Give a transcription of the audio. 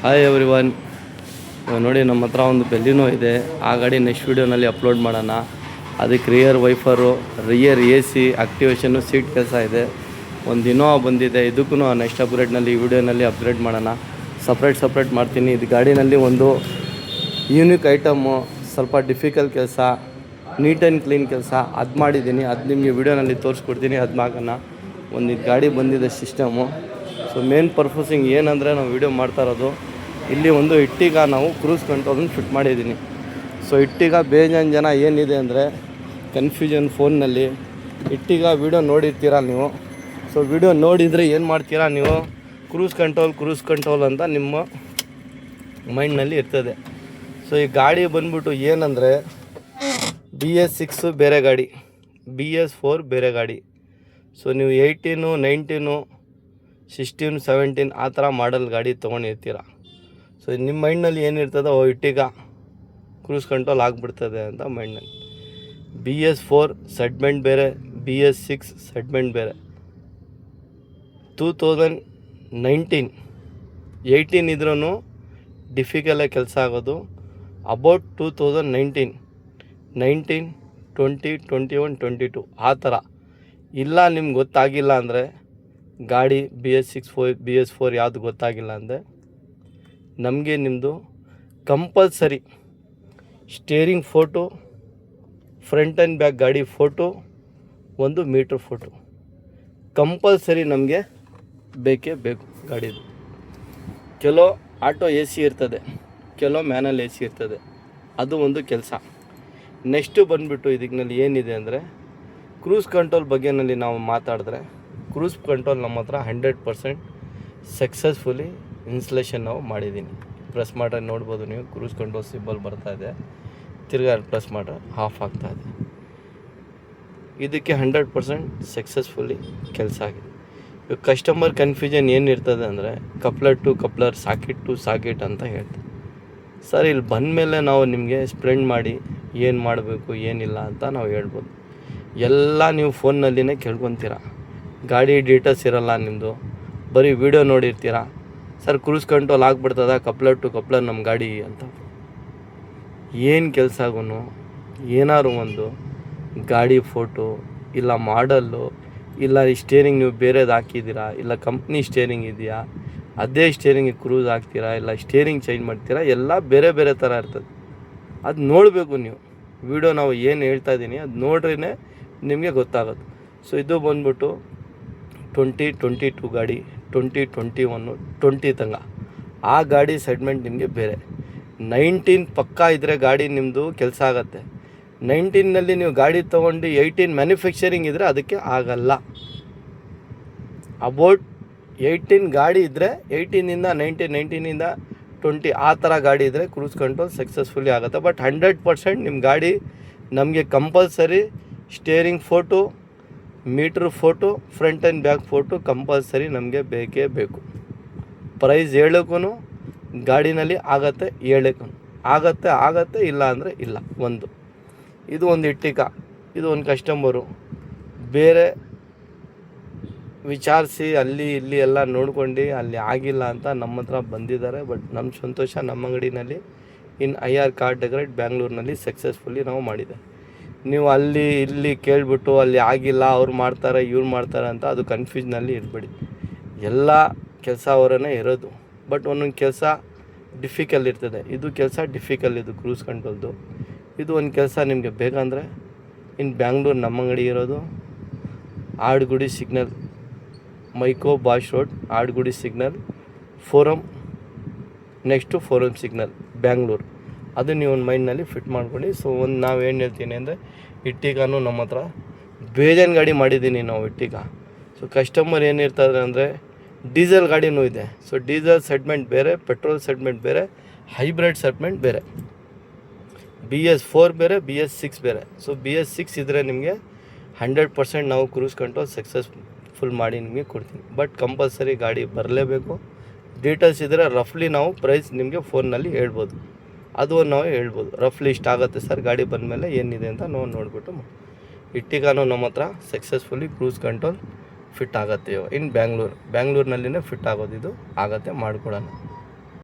Hi everyone. ನೋಡಿ ನಮ್ಮ ಹತ್ರ ಒಂದು ಬೆಲ್ಲಿನೋ ಇದೆ. ಆ ಗಾಡಿ ನೆಕ್ಸ್ಟ್ ವೀಡಿಯೋನಲ್ಲಿ ಅಪ್ಲೋಡ್ ಮಾಡೋಣ. ಅದಕ್ಕೆ rear wiper, rear A C ಆಕ್ಟಿವೇಶನ್ನು, ಸೀಟ್ ಕೆಲಸ ಇದೆ. ಒಂದು ಇನೋವಾ ಬಂದಿದೆ, ಇದಕ್ಕೂ ನೆಕ್ಸ್ಟ್ ಅಪ್ಗ್ರೇಡ್ನಲ್ಲಿ ಈ ವಿಡಿಯೋನಲ್ಲಿ ಅಪ್ಗ್ರೇಡ್ ಮಾಡೋಣ. ಸಪ್ರೇಟ್ ಮಾಡ್ತೀನಿ. ಇದು ಗಾಡಿನಲ್ಲಿ ಒಂದು ಯೂನಿಕ್ ಐಟಮು, ಸ್ವಲ್ಪ ಡಿಫಿಕಲ್ಟ್ ಕೆಲಸ, ನೀಟ್ ಆ್ಯಂಡ್ ಕ್ಲೀನ್ ಕೆಲಸ ಅದು ಮಾಡಿದ್ದೀನಿ. ಅದು ನಿಮಗೆ ವಿಡಿಯೋನಲ್ಲಿ ತೋರಿಸ್ಕೊಡ್ತೀನಿ. ಅದು ಮಾಡೋಣ. ಒಂದು ಗಾಡಿ ಬಂದಿದೆ ಸಿಸ್ಟಮು. ಸೊ ಮೇನ್ ಪರ್ಪಸಿಂಗ್ ಏನಂದರೆ ನಾವು ವಿಡಿಯೋ ಮಾಡ್ತಾ ಇರೋದು, ಇಲ್ಲಿ ಒಂದು ಇಟ್ಟಿಗ ನಾವು ಕ್ರೂಸ್ ಕಂಟ್ರೋಲನ್ನು ಫಿಟ್ ಮಾಡಿದ್ದೀನಿ. ಸೊ ಇಟ್ಟಿಗ ಬೇಜಾನ್ ಜನ ಏನಿದೆ ಅಂದರೆ ಕನ್ಫ್ಯೂಷನ್ ಫೋನ್ನಲ್ಲಿ. ಇಟ್ಟಿಗ ವಿಡಿಯೋ ನೋಡಿರ್ತೀರ ನೀವು. ಸೊ ವಿಡಿಯೋ ನೋಡಿದರೆ ಏನು ಮಾಡ್ತೀರಾ ನೀವು, ಕ್ರೂಸ್ ಕಂಟ್ರೋಲ್ ಅಂತ ನಿಮ್ಮ ಮೈಂಡ್ನಲ್ಲಿ ಇರ್ತದೆ. ಸೊ ಈ ಗಾಡಿ ಬಂದ್ಬಿಟ್ಟು ಏನಂದರೆ BS6 ಬೇರೆ ಗಾಡಿ, BS4 ಬೇರೆ ಗಾಡಿ. ಸೊ ನೀವು 18, 19, 16, 17 ಆ ಥರ ಮಾಡಲ್ ಗಾಡಿ ತೊಗೊಂಡಿರ್ತೀರ. ಸೊ ನಿಮ್ಮ ಮೈಂಡ್ನಲ್ಲಿ ಏನಿರ್ತದೆ, ಇಟ್ಟಿಗ ಕ್ರೂಸ್ ಕಂಟ್ರೋಲ್ ಆಗಿಬಿಡ್ತದೆ ಅಂತ ಮೈಂಡ್ನಲ್ಲಿ. BS4 ಸೆಗ್ಮೆಂಟ್ ಬೇರೆ, BS6 ಸೆಗ್ಮೆಂಟ್ ಬೇರೆ. 2019, 18 ಇದ್ರೂ ಡಿಫಿಕಲ್ಟಾಗಿ ಕೆಲಸ ಆಗೋದು. ಅಬೌಟ್ 2019, 20, 21, 22 ಆ ಥರ ಇಲ್ಲ. ನಿಮ್ಗೆ ಗೊತ್ತಾಗಿಲ್ಲ ಅಂದರೆ ಗಾಡಿ BS4 ಯಾವುದು ಗೊತ್ತಾಗಿಲ್ಲ ಅಂದರೆ ನಮಗೆ ನಿಮ್ಮದು compulsory steering photo, front and back ಗಾಡಿ ಫೋಟೋ, ಒಂದು ಮೀಟ್ರ್ ಫೋಟೋ ಕಂಪಲ್ಸರಿ ನಮಗೆ ಬೇಕೇ ಬೇಕು ಗಾಡಿದು. ಕೆಲವು ಆಟೋ AC ಇರ್ತದೆ, ಕೆಲವು ಮ್ಯಾನಲ್ AC ಇರ್ತದೆ. ಅದು ಒಂದು ಕೆಲಸ. ನೆಕ್ಸ್ಟು ಬಂದುಬಿಟ್ಟು ಇದಕ್ಕಿನಲ್ಲಿ ಏನಿದೆ ಅಂದರೆ ಕ್ರೂಸ್ ಕಂಟ್ರೋಲ್ ಬಗ್ಗೆನಲ್ಲಿ ನಾವು ಮಾತಾಡಿದ್ರೆ, ಕ್ರೂಸ್ ಕಂಟ್ರೋಲ್ ನಮ್ಮ ಹತ್ರ 100% ಸಕ್ಸಸ್ಫುಲಿ ಇನ್ಸ್ಟಾಲೇಷನ್ ನಾವು ಮಾಡಿದ್ದೀನಿ. ಪ್ರೆಸ್ ಮಾಡ್ರೆ ನೋಡ್ಬೋದು ನೀವು, ಕ್ರೂಸ್ ಕಂಟ್ರೋಲ್ ಸಿಂಬಲ್ ಬರ್ತಾ ಇದೆ. ತಿರ್ಗಾ ಪ್ರೆಸ್ ಮಾಡ್ರೆ ಆಫ್ ಆಗ್ತಾಯಿದೆ. ಇದಕ್ಕೆ 100% ಸಕ್ಸಸ್ಫುಲಿ ಕೆಲಸ ಆಗಿದೆ. ಇವಾಗ ಕಸ್ಟಮರ್ ಕನ್ಫ್ಯೂಷನ್ ಏನಿರ್ತದೆ ಅಂದರೆ coupler to coupler, socket to socket ಅಂತ ಹೇಳ್ತಾರೆ. ಸರ್ ಇಲ್ಲಿ ಬಂದಮೇಲೆ ನಾವು ನಿಮಗೆ ಸ್ಪ್ರೆಂಡ್ ಮಾಡಿ ಏನು ಮಾಡಬೇಕು ಏನಿಲ್ಲ ಅಂತ ನಾವು ಹೇಳ್ಬೋದು. ಎಲ್ಲ ನೀವು ಫೋನ್ನಲ್ಲಿನೇ ಕೇಳ್ಕೊತೀರ, ಗಾಡಿ ಡೀಟೇಲ್ಸ್ ಇರೋಲ್ಲ ನಿಮ್ಮದು, ಬರೀ ವಿಡಿಯೋ ನೋಡಿರ್ತೀರ. ಸರ್ ಕ್ರೂಸ್ ಕಂಟ್ರೋಲ್ ಆಗಿಬಿಡ್ತದ ಕಪ್ಲರ್ ಟು ಕಪ್ಲರ್ ನಮ್ಮ ಗಾಡಿ ಅಂತ. ಏನು ಕೆಲಸಗೂ ಏನಾದ್ರು ಒಂದು ಗಾಡಿ ಫೋಟೋ, ಇಲ್ಲ ಮಾಡಲ್ಲು, ಇಲ್ಲ ಸ್ಟೇರಿಂಗ್ ನೀವು ಬೇರೆದು ಹಾಕಿದ್ದೀರಾ, ಇಲ್ಲ ಕಂಪ್ನಿ ಸ್ಟೇರಿಂಗ್ ಇದೆಯಾ, ಅದೇ ಸ್ಟೇರಿಂಗಿಗೆ ಕ್ರೂಸ್ ಹಾಕ್ತೀರಾ, ಇಲ್ಲ ಸ್ಟೇರಿಂಗ್ ಚೇಂಜ್ ಮಾಡ್ತೀರಾ, ಎಲ್ಲ ಬೇರೆ ಥರ ಇರ್ತದೆ. ಅದು ನೋಡಬೇಕು ನೀವು. ವಿಡಿಯೋ ನಾವು ಏನು ಹೇಳ್ತಾ ಇದ್ದೀನಿ ಅದು ನೋಡ್ರೇ ನಿಮಗೆ ಗೊತ್ತಾಗುತ್ತೆ. ಸೊ ಇದು ಬಂದ್ಬಿಟ್ಟು 2022 ಗಾಡಿ, 2021, 20 ತನಕ ಆ ಗಾಡಿ ಸೆಗ್ಮೆಂಟ್ ನಿಮಗೆ ಬೇರೆ. 19 ಪಕ್ಕಾ ಇದ್ದರೆ ಗಾಡಿ ನಿಮ್ಮದು ಕೆಲಸ ಆಗುತ್ತೆ. 19ನಲ್ಲಿ ನೀವು ಗಾಡಿ ತೊಗೊಂಡು 18 ಮ್ಯಾನುಫ್ಯಾಕ್ಚರಿಂಗ್ ಇದ್ದರೆ ಅದಕ್ಕೆ ಆಗಲ್ಲ. ಅಬೌಟ್ 18 ಗಾಡಿ ಇದ್ದರೆ 18ಇಂದ 19, 19ಇಂದ 20 ಆ ಥರ ಗಾಡಿ ಇದ್ದರೆ ಕ್ರೂಸ್ ಕಂಟ್ರೋಲ್ ಸಕ್ಸಸ್ಫುಲಿ ಆಗುತ್ತೆ. ಬಟ್ 100% ನಿಮ್ಮ ಗಾಡಿ ನಮಗೆ compulsory steering photo, meter photo, front and back photo compulsory ನಮಗೆ ಬೇಕೇ ಬೇಕು. ಪ್ರೈಸ್ ಹೇಳೋಕ್ಕೂ ಗಾಡಿನಲ್ಲಿ ಆಗತ್ತೆ, ಹೇಳೋಕ್ಕೂ ಆಗತ್ತೆ, ಇಲ್ಲ ಅಂದರೆ ಇಲ್ಲ. ಇದು ಒಂದು ಇಟ್ಟಿಕ. ಇದು ಒಂದು ಕಸ್ಟಮರು ಬೇರೆ ವಿಚಾರಿಸಿ ಅಲ್ಲಿ ಇಲ್ಲಿ ಎಲ್ಲ ನೋಡ್ಕೊಂಡು ಅಲ್ಲಿ ಆಗಿಲ್ಲ ಅಂತ ನಮ್ಮ ಹತ್ರ ಬಂದಿದ್ದಾರೆ. ಬಟ್ ನಮ್ಮ ಸಂತೋಷ, ನಮ್ಮ ಅಂಗಡಿನಲ್ಲಿ ಇನ್ IR ಕಾರ್ ಡೆಕೋರೇಟ್ ಬ್ಯಾಂಗ್ಳೂರಿನಲ್ಲಿ ಸಕ್ಸಸ್ಫುಲಿ ನಾವು ಮಾಡಿದೆ. ನೀವು ಅಲ್ಲಿ ಇಲ್ಲಿ ಕೇಳಿಬಿಟ್ಟು ಅಲ್ಲಿ ಆಗಿಲ್ಲ, ಅವ್ರು ಮಾಡ್ತಾರೆ ಇವ್ರು ಮಾಡ್ತಾರೆ ಅಂತ ಅದು ಕನ್ಫ್ಯೂಸ್ನಲ್ಲಿ ಇರಬೇಡಿ. ಎಲ್ಲ ಕೆಲಸ ಅವರೇ ಇರೋದು. ಬಟ್ ಒಂದೊಂದು ಕೆಲಸ ಡಿಫಿಕಲ್ಟ್ ಇರ್ತದೆ. ಇದು ಕೆಲಸ ಡಿಫಿಕಲ್ಟ್, ಇದು ಕ್ರೂಸ್ ಕಂಟ್ರೋಲ್ದು. ಇದು ಒಂದು ಕೆಲಸ ನಿಮಗೆ ಬೇಕಂದರೆ ಇನ್ನು ಬ್ಯಾಂಗ್ಳೂರು ನಮ್ಮ ಅಂಗಡಿ ಇರೋದು Adugodi signal, Mico Bosch road, Adugodi signal, forum, next forum signal Bangalore. ಅದು ನೀವು ಒಂದು ಮೈಂಡ್ನಲ್ಲಿ ಫಿಟ್ ಮಾಡ್ಕೊಳ್ಳಿ. ಸೊ ಒಂದು ನಾವು ಏನು ಹೇಳ್ತೀನಿ ಅಂದರೆ ಇಟ್ಟಿಗಾನು ನಮ್ಮ ಹತ್ರ ಬೇಜಾನ್ ಗಾಡಿ ಮಾಡಿದ್ದೀನಿ ನಾವು ಇಟ್ಟಿಗ. ಸೊ ಕಸ್ಟಮರ್ ಏನಿರ್ತಾರೆ ಅಂದರೆ ಡೀಸೆಲ್ ಗಾಡಿನೂ ಇದೆ. ಸೊ ಡೀಸೆಲ್ ಸೆಗ್ಮೆಂಟ್ ಬೇರೆ, ಪೆಟ್ರೋಲ್ ಸೆಗ್ಮೆಂಟ್ ಬೇರೆ, ಹೈಬ್ರಿಡ್ ಸೆಗ್ಮೆಂಟ್ ಬೇರೆ, BS4 ಬೇರೆ, BS6 ಬೇರೆ. ಸೊ BS6 ಇದ್ದರೆ ನಿಮಗೆ 100% ನಾವು ಕ್ರೂಸ್ ಕಂಟ್ರೋಲ್ ಸಕ್ಸಸ್ಫುಲ್ ಮಾಡಿ ನಿಮಗೆ ಕೊಡ್ತೀನಿ. ಬಟ್ ಕಂಪಲ್ಸರಿ ಗಾಡಿ ಬರಲೇಬೇಕು. ಡೀಟೇಲ್ಸ್ ಇದ್ದರೆ ರಫ್ಲಿ ನಾವು ಪ್ರೈಸ್ ನಿಮಗೆ ಫೋನ್ನಲ್ಲಿ ಹೇಳ್ಬೋದು. ಅದು ನಾವು ಹೇಳ್ಬೋದು ರಫ್ಲಿ ಇಷ್ಟ ಆಗುತ್ತೆ ಸರ್, ಗಾಡಿ ಬಂದಮೇಲೆ ಏನಿದೆ ಅಂತ ನಾವು ನೋಡಿಬಿಟ್ಟು. ಇಟ್ಟಿಗಾನು ನಮ್ಮ ಹತ್ರ ಸಕ್ಸಸ್ಫುಲಿ ಕ್ರೂಸ್ ಕಂಟ್ರೋಲ್ ಫಿಟ್ ಆಗುತ್ತೆ ಇನ್ ಬ್ಯಾಂಗ್ಳೂರಿನಲ್ಲಿನೇ ಫಿಟ್ ಆಗೋದು. ಇದು ಆಗುತ್ತೆ, ಮಾಡಿಕೊಡೋಣ.